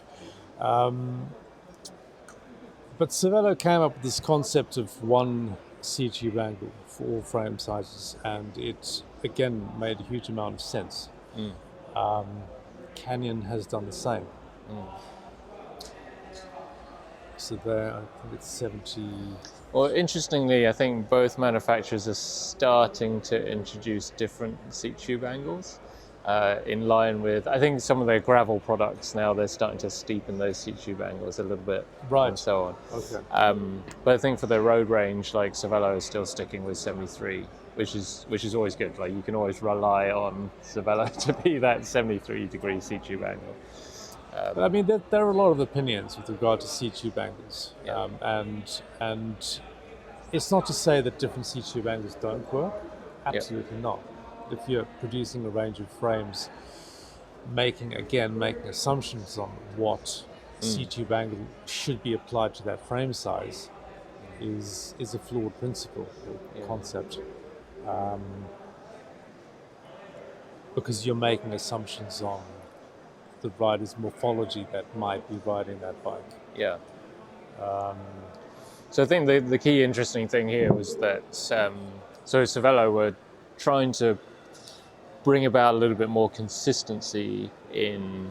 But Cervelo came up with this concept of one seat tube angle for all frame sizes, and it again made a huge amount of sense. Canyon has done the same. So there, I think it's 70. Well, interestingly, I think both manufacturers are starting to introduce different seat tube angles in line with, I think some of their gravel products now, they're starting to steepen those seat tube angles a little bit, right, and so on. Okay. But I think for their road range, like Cervelo is still sticking with 73, which is always good. Like you can always rely on Cervelo to be that 73 degree seat tube angle. I mean, there are a lot of opinions with regard to seat tube angles, and it's not to say that different seat tube angles don't work. Absolutely not. If you're producing a range of frames, making assumptions on what seat tube angle should be applied to that frame size is a flawed principle or concept, because you're making assumptions on the rider's morphology that might be riding that bike. Yeah. So I think the key interesting thing here was that so Cervelo were trying to bring about a little bit more consistency in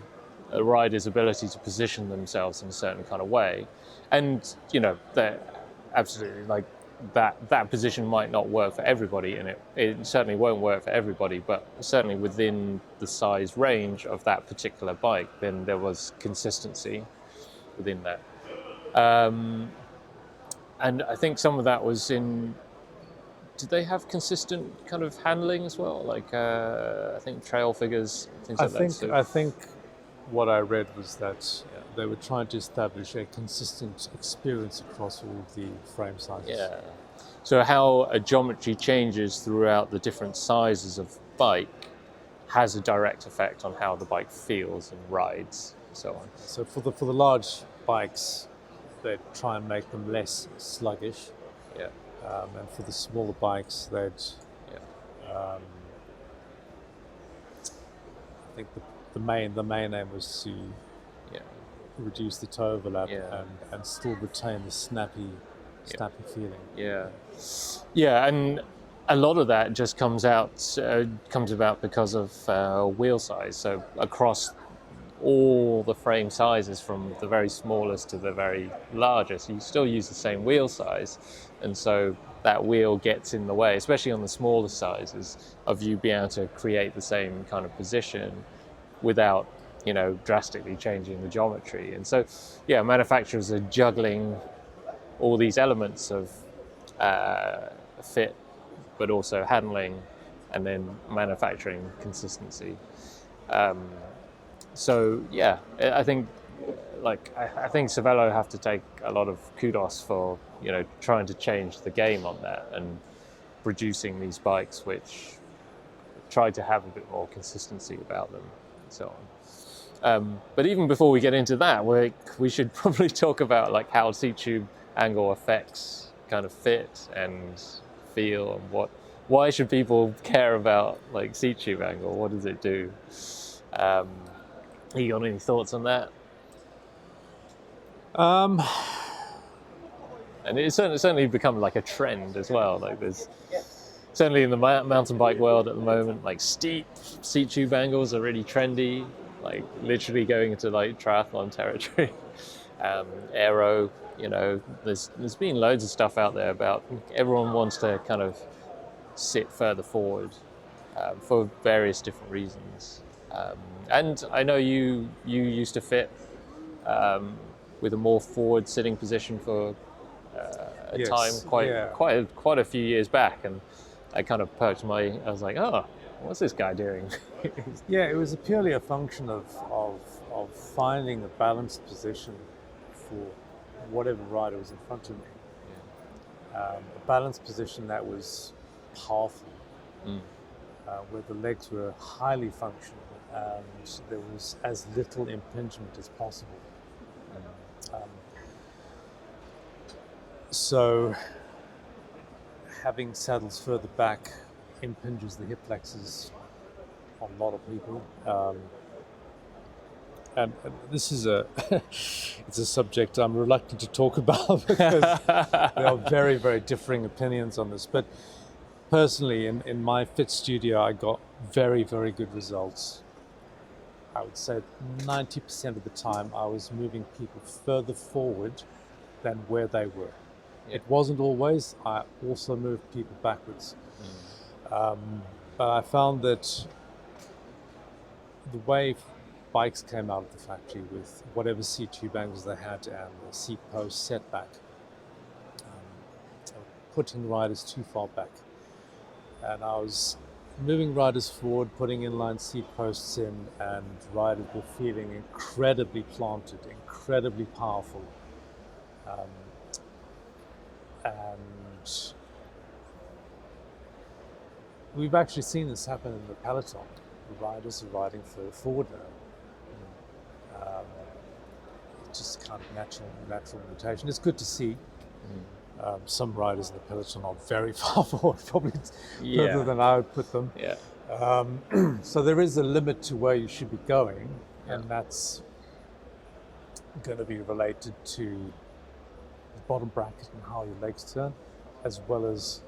a rider's ability to position themselves in a certain kind of way. And, that absolutely, like, that position might not work for everybody, and it certainly won't work for everybody, but certainly within the size range of that particular bike, then there was consistency within that. And I think some of that was in, did they have consistent kind of handling as well? Like, I think trail figures, things like that. I think what I read was that they were trying to establish a consistent experience across all the frame sizes. Yeah. So how a geometry changes throughout the different sizes of bike has a direct effect on how the bike feels and rides and so on. So for the large bikes, they try and make them less sluggish, Yeah. and for the smaller bikes, they'd Yeah. I think the main aim was to Yeah. reduce the toe overlap Yeah. and still retain the snappy feeling. Yeah. Yeah, and a lot of that just comes about because of wheel size. So across all the frame sizes, from the very smallest to the very largest, you still use the same wheel size, and so that wheel gets in the way, especially on the smaller sizes, of you being able to create the same kind of position without, drastically changing the geometry. And so, yeah, manufacturers are juggling all these elements of fit, but also handling, and then manufacturing consistency. So yeah, I think Cervelo have to take a lot of kudos for trying to change the game on that and producing these bikes which try to have a bit more consistency about them and so on. But even before we get into that, we should probably talk about how seat tube angle affects kind of fit and feel, and why should people care about seat tube angle? What does it do? You got any thoughts on that? And it's certainly become a trend as well. There's certainly in the mountain bike world at the moment, steep seat tube angles are really trendy. Literally going into triathlon territory. Aero, there's been loads of stuff out there about everyone wants to kind of sit further forward for various different reasons. And I know you used to fit with a more forward sitting position for a Yes, time quite a few years back, and I kind of I was like, oh, what's this guy doing? Yeah, it was purely a function of finding a balanced position for whatever rider was in front of me. A balanced position that was powerful, where the legs were highly functional and there was as little impingement as possible. So having saddles further back impinges the hip flexors on a lot of people. And this is it's a subject I'm reluctant to talk about because there are very, very differing opinions on this. But personally, in my fit studio, I got very, very good results. I would say 90% of the time I was moving people further forward than where they were. Yeah. It wasn't always. I also moved people backwards. But I found that the way bikes came out of the factory with whatever seat tube angles they had and the seat post setback, putting riders too far back. And I was moving riders forward, putting inline seat posts in, and riders were feeling incredibly planted, incredibly powerful. And we've actually seen this happen in the peloton. The riders are riding further forward now. It's just kind of natural rotation. It's good to see. Some riders in the peloton are very far forward, probably further than I would put them. Yeah. So there is a limit to where you should be going, and that's going to be related to the bottom bracket and how your legs turn, as well as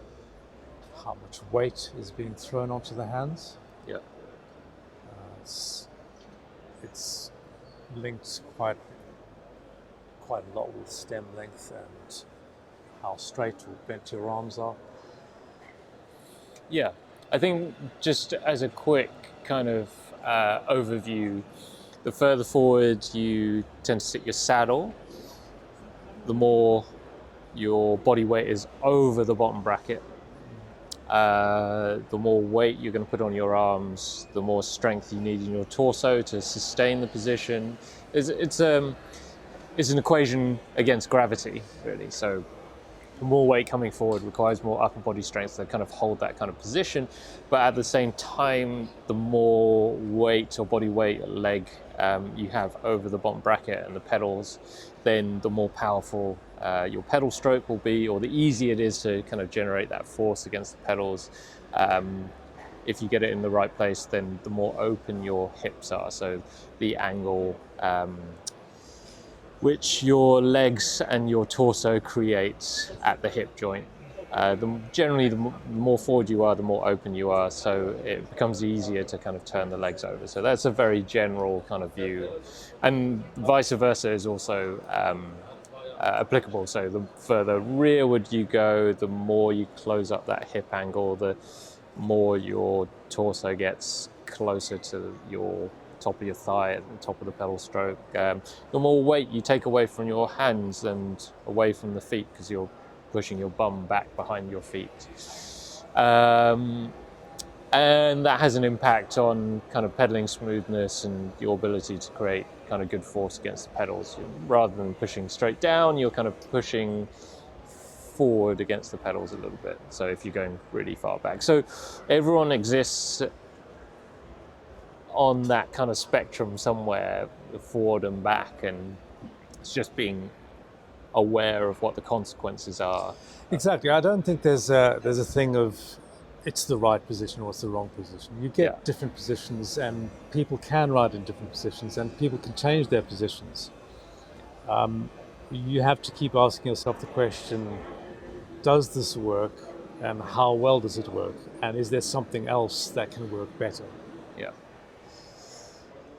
how much weight is being thrown onto the hands. Yeah. It's linked quite a lot with stem length and how straight or bent your arms are. Yeah, I think just as a quick kind of overview, the further forward you tend to sit your saddle, the more your body weight is over the bottom bracket, The more weight you're going to put on your arms, the more strength you need in your torso to sustain the position. It's an equation against gravity, really. So more weight coming forward requires more upper body strength to kind of hold that kind of position, but at the same time, the more weight or body weight or leg you have over the bottom bracket and the pedals, then the more powerful your pedal stroke will be, or the easier it is to kind of generate that force against the pedals. If you get it in the right place, then the more open your hips are, so the angle which your legs and your torso create at the hip joint. Generally, the more forward you are, the more open you are, so it becomes easier to kind of turn the legs over. So that's a very general kind of view. And vice versa is also applicable. So the further rearward you go, the more you close up that hip angle, the more your torso gets closer to your top of your thigh at the top of the pedal stroke. The more weight you take away from your hands and away from the feet, because you're pushing your bum back behind your feet. And that has an impact on kind of pedaling smoothness and your ability to create kind of good force against the pedals. Rather than pushing straight down, you're kind of pushing forward against the pedals a little bit. So if you're going really far back. So everyone exists on that kind of spectrum somewhere, forward and back, and it's just being aware of what the consequences are. Exactly. I don't think there's a thing of it's the right position or it's the wrong position. You get different positions, and people can ride in different positions, and people can change their positions. You have to keep asking yourself the question, does this work, and how well does it work, and is there something else that can work better? Yeah.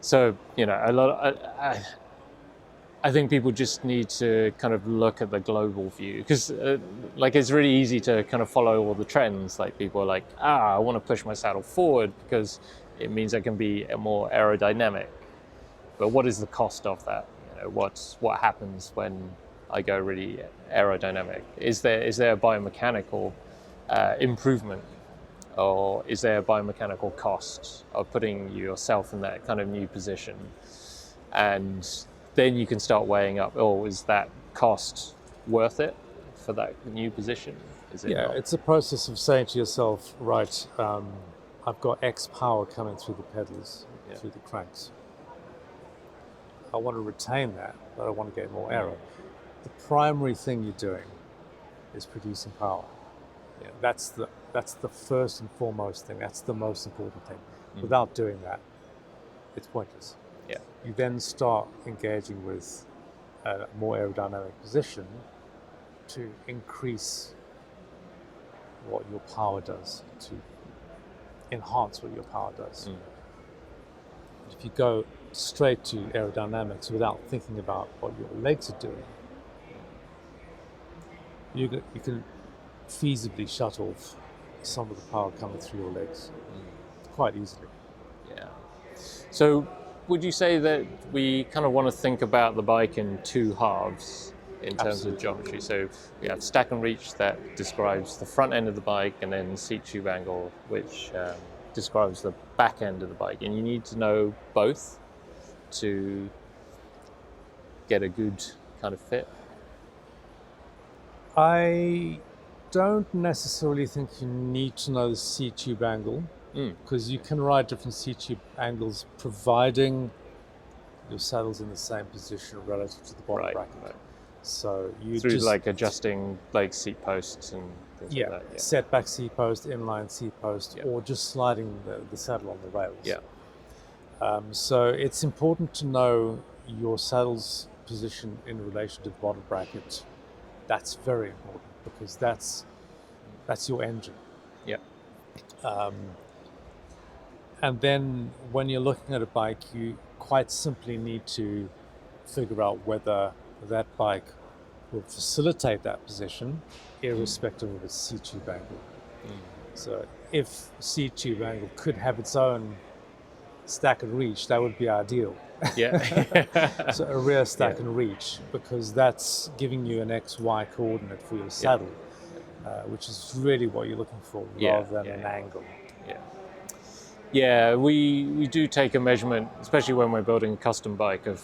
So, I think people just need to kind of look at the global view, because it's really easy to kind of follow all the trends. Like people are like, I want to push my saddle forward because it means I can be more aerodynamic. But what is the cost of that? What happens when I go really aerodynamic? Is there a biomechanical improvement? Or is there a biomechanical cost of putting yourself in that kind of new position? And then you can start weighing up, is that cost worth it for that new position? Is it not? It's a process of saying to yourself, right, I've got X power coming through the pedals, through the cranks. I want to retain that, but I want to get more aero. The primary thing you're doing is producing power. Yeah, that's the first and foremost thing. That's the most important thing. Without doing that, it's pointless. Yeah. You then start engaging with a more aerodynamic position to increase what your power does, to enhance what your power does. If you go straight to aerodynamics without thinking about what your legs are doing, you can feasibly shut off some of the power coming through your legs quite easily. Yeah. So would you say that we kind of want to think about the bike in two halves in terms of geometry? So we have stack and reach that describes the front end of the bike, and then seat tube angle, which describes the back end of the bike. And you need to know both to get a good kind of fit. I don't necessarily think you need to know the seat tube angle, because you can ride different seat tube angles providing your saddle's in the same position relative to the bottom bracket. Right. So you through like adjusting like seat posts and things like that. Yeah. Set back seat post, inline seat post, or just sliding the saddle on the rails. Yeah. So it's important to know your saddle's position in relation to the bottom bracket. That's very important, because that's your engine. Yeah. And then when you're looking at a bike, you quite simply need to figure out whether that bike will facilitate that position, irrespective of its seat tube angle. So if seat tube angle could have its own stack and reach, that would be ideal. Yeah. So a rear stack and reach, because that's giving you an XY coordinate for your saddle. which is really what you're looking for, rather than an angle. Yeah. Yeah, we do take a measurement, especially when we're building a custom bike, of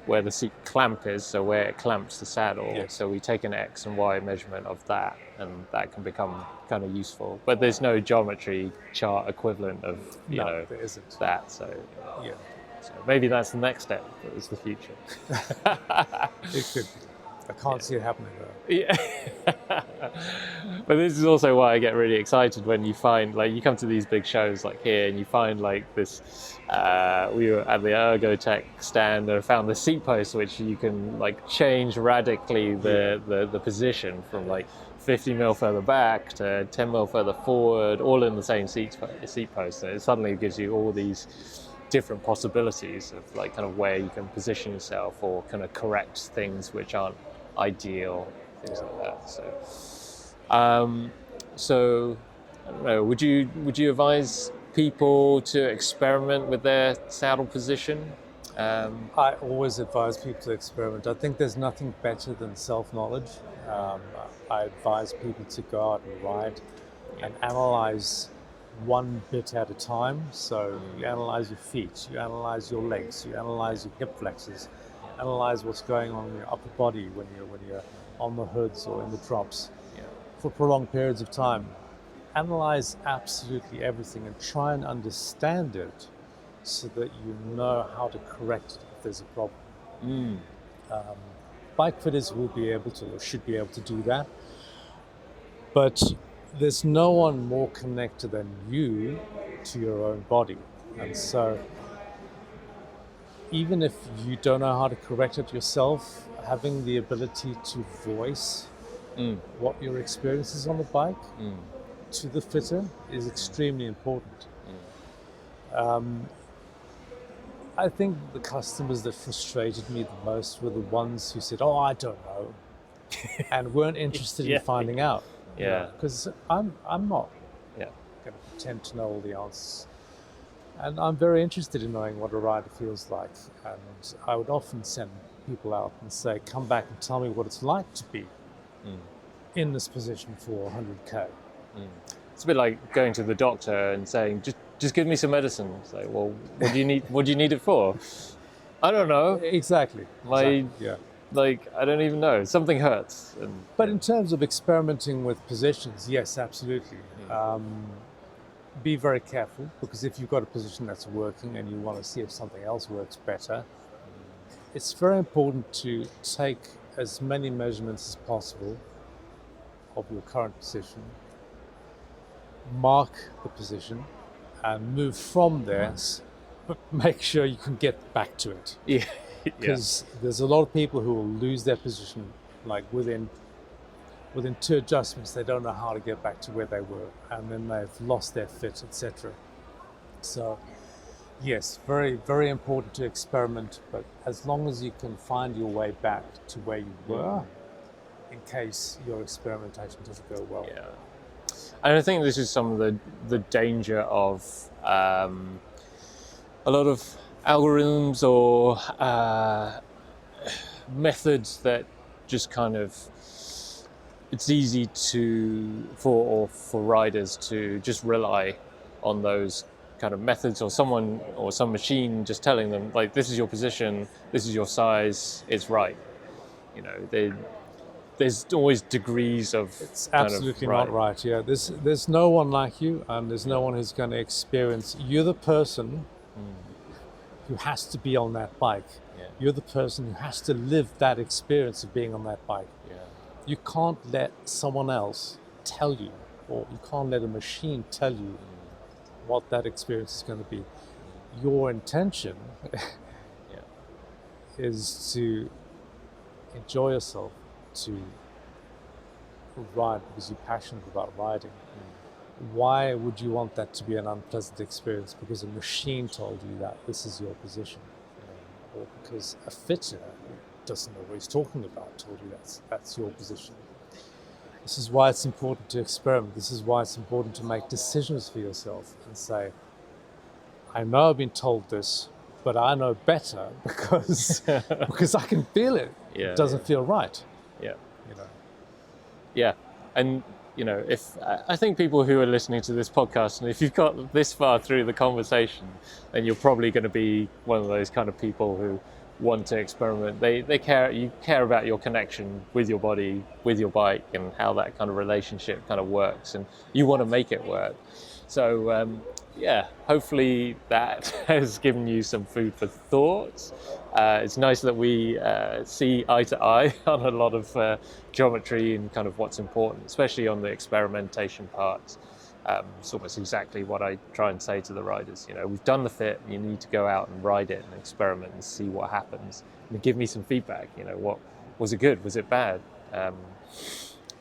where the seat clamp is, so where it clamps the saddle. Yes. So we take an X and Y measurement of that, and that can become kind of useful. But there's no geometry chart equivalent of there isn't. that. So Yeah, so maybe that's the next step. Is the future. it could be. I can't see it happening though. Yeah. But this is also why I get really excited when you find, like, you come to these big shows like here and you find like this, we were at the Ergotech stand and found the seat post, which you can like change radically the position from like 50 mil further back to 10 mil further forward, all in the same seat post. And it suddenly gives you all these different possibilities of like kind of where you can position yourself or kind of correct things which aren't ideal, things like that. So I don't know, would you advise people to experiment with their saddle position? I always advise people to experiment. I think there's nothing better than self-knowledge. I advise people to go out and ride and analyze one bit at a time. So you analyze your feet, you analyze your legs, you analyze your hip flexors, analyze what's going on in your upper body when you're on the hoods or in the drops for prolonged periods of time. Analyze absolutely everything and try and understand it so that you know how to correct it if there's a problem. Bike fitters will be able to, or should be able to do that, but there's no one more connected than you to your own body. And so even if you don't know how to correct it yourself, having the ability to voice what your experience is on the bike to the fitter is extremely important. I think the customers that frustrated me the most were the ones who said, "Oh, I don't know," and weren't interested in finding out. Because I'm not going to pretend to know all the answers. And I'm very interested in knowing what a rider feels like. And I would often send people out and say, come back and tell me what it's like to be in this position for 100K. It's a bit like going to the doctor and saying, just give me some medicine. It's like, well, what do you need it for? I don't know. Exactly. Like, I don't even know. Something hurts. But in terms of experimenting with positions, yes, absolutely. Be very careful, because if you've got a position that's working and you want to see if something else works better, it's very important to take as many measurements as possible of your current position, mark the position, and move from there, but make sure you can get back to it. Because there's a lot of people who will lose their position, like within 2 adjustments, they don't know how to get back to where they were, and then they've lost their fit, etc. So, yes, very, very important to experiment, but as long as you can find your way back to where you were, in case your experimentation doesn't go well. And I think this is some of the danger of a lot of algorithms or methods that just kind of, it's easy for riders to just rely on those kind of methods, or someone or some machine just telling them, like, this is your position, this is your size, it's right. There's always degrees of. It's absolutely not right. There's no one like you, and there's no one who's going to experience. You're the person who has to be on that bike. You're the person who has to live that experience of being on that bike. You can't let someone else tell you, or you can't let a machine tell you what that experience is going to be. Your intention is to enjoy yourself, to ride because you're passionate about riding. Why would you want that to be an unpleasant experience because a machine told you that this is your position? Or because a fitter doesn't know what he's talking about told you that's your position. This is why it's important to experiment. This is why it's important to make decisions for yourself and say, I know I've been told this, but I know better because I can feel it. It doesn't feel right. And if I think people who are listening to this podcast, and if you've got this far through the conversation, then you're probably going to be one of those kind of people who want to experiment. They care. You care about your connection with your body, with your bike, and how that kind of relationship kind of works, and you want to make it work. So hopefully that has given you some food for thought. It's nice that we see eye to eye on a lot of geometry and kind of what's important, especially on the experimentation parts. It's almost exactly what I try and say to the riders. We've done the fit, you need to go out and ride it and experiment and see what happens. And give me some feedback. What was it good? Was it bad?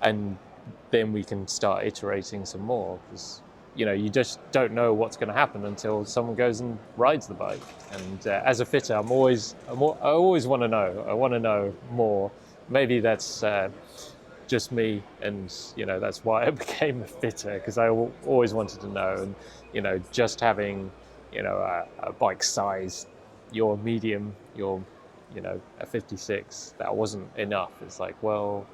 And then we can start iterating some more, because you just don't know what's going to happen until someone goes and rides the bike. And as a fitter, I always want to know. I want to know more. Maybe that's just me, and that's why I became a fitter, because I always wanted to know. And just having a bike size, your medium, your a 56, that wasn't enough. It's like, well,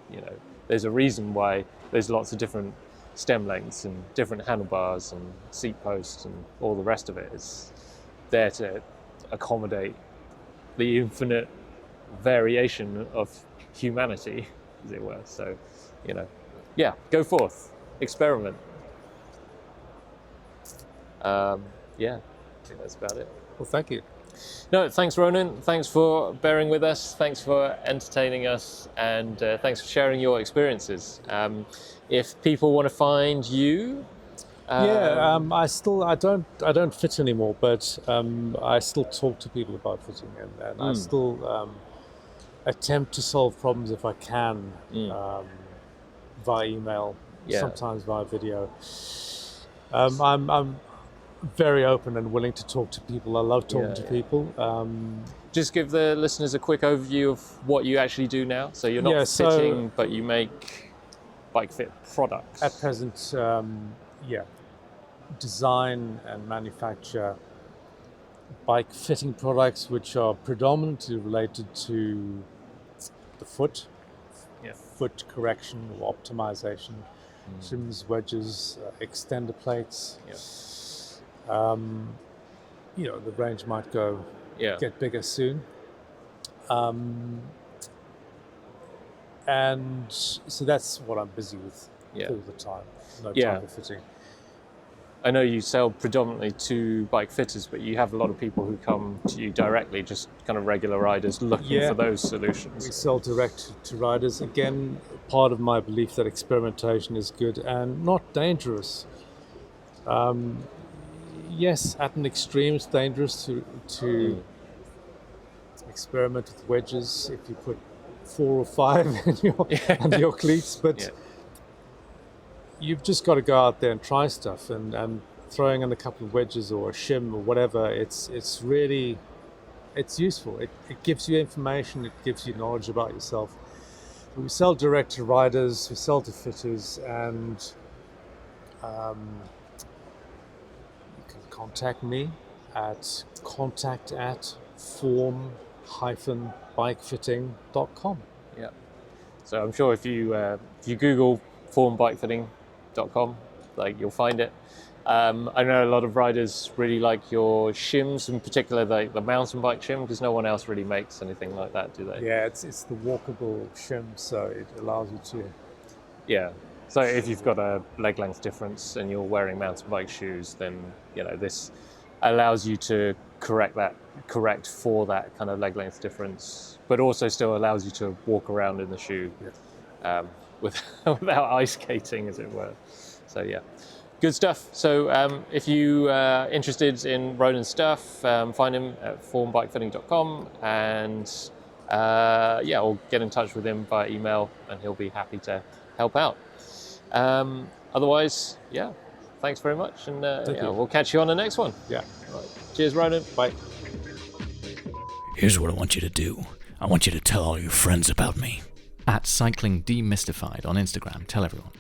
there's a reason why there's lots of different stem lengths and different handlebars and seat posts and all the rest of it. Is there to accommodate the infinite variation of humanity, as it were. So, go forth, experiment. I think that's about it. Well, thank you. No, thanks, Ronan. Thanks for bearing with us. Thanks for entertaining us, and thanks for sharing your experiences. If people want to find you, I don't fit anymore, but I still talk to people about fitting, and I still attempt to solve problems if I can, via email, sometimes via video. I'm very open and willing to talk to people. I love talking to people. Just give the listeners a quick overview of what you actually do now. So you're not fitting, but you make bike fit products. At present, design and manufacture bike fitting products, which are predominantly related to the foot, foot correction or optimization, shims, wedges, extender plates. The range might get bigger soon. And so that's what I'm busy with all the time. No time for fitting. I know you sell predominantly to bike fitters, but you have a lot of people who come to you directly, just kind of regular riders looking for those solutions. We sell direct to riders. Again, part of my belief that experimentation is good and not dangerous. Yes, at an extreme, it's dangerous to experiment with wedges if you put 4 or 5 under your cleats, but you've just got to go out there and try stuff, and throwing in a couple of wedges or a shim or whatever, it's useful. It gives you information, it gives you knowledge about yourself. We sell direct to riders, we sell to fitters, and you can contact me at contact@form-bikefitting.com. Yeah. So I'm sure if you Google FORM-bikefitting.com, you'll find it. I know a lot of riders really like your shims, in particular the mountain bike shim, because no one else really makes anything like that, do they? Yeah, it's the walkable shim, so it allows you to. Yeah. So if you've got a leg length difference and you're wearing mountain bike shoes, then this allows you to correct for that kind of leg length difference, but also still allows you to walk around in the shoe without ice skating, as it were. So good stuff. So if you are interested in Ronan's stuff, find him at formbikefitting.com, and or get in touch with him by email, and he'll be happy to help out. Otherwise, thanks very much, and we'll catch you on the next one. Yeah. Right. Cheers, Ronan. Bye. Here's what I want you to do. I want you to tell all your friends about me. At Cycling Demystified on Instagram. Tell everyone.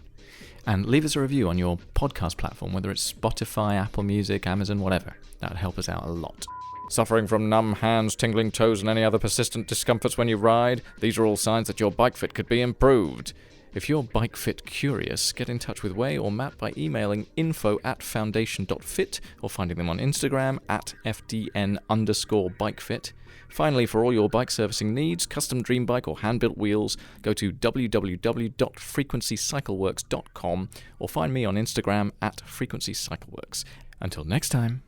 And leave us a review on your podcast platform, whether it's Spotify, Apple Music, Amazon, whatever. That would help us out a lot. Suffering from numb hands, tingling toes, and any other persistent discomforts when you ride? These are all signs that your bike fit could be improved. If you're bike fit curious, get in touch with Way or Matt by emailing info@foundation.fit or finding them on Instagram @FDN_bikefit. Finally, for all your bike servicing needs, custom dream bike or hand-built wheels, go to www.frequencycycleworks.com or find me on Instagram @frequencycycleworks. Until next time.